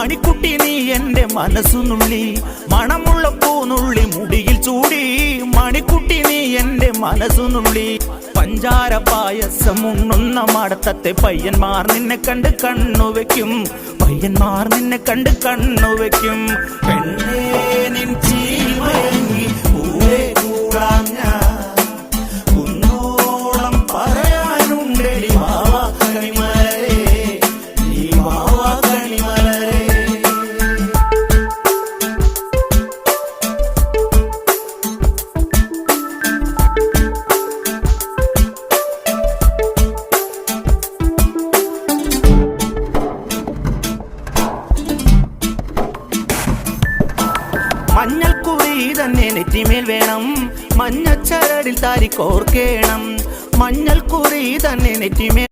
മണിക്കുട്ടി നീ എൻ്റെ മനസ്സുനുള്ളി, മണമുള്ള പൂനുള്ളി മുടിയിൽ ചൂടി. മണിക്കുട്ടി നീ എൻ്റെ മനസ്സുനുള്ളി, പഞ്ചാര പായസം ഉണ്ണുന്ന മടത്തത്തെ പയ്യന്മാർ നിന്നെ കണ്ട് കണ്ണുവെക്കും, പയ്യന്മാർ നിന്നെ കണ്ട് കണ്ണുവെക്കും. പെണ്ണേ നിൻ ചീമയങ്ങി പൂവേ കൂടാം ഞാൻ, കുന്നോളം പറയാനുണ്ടെടി വാവാ കണിമലരേ, നീ വാവാ കണിമലരേ. മഞ്ഞൾക്കുറി തന്നെ നെറ്റിമേൽ വേണം, മഞ്ഞച്ചരടിൽ താരി കോർക്കേണം. മഞ്ഞൾക്കുറി തന്നെ നെറ്റിമേൽ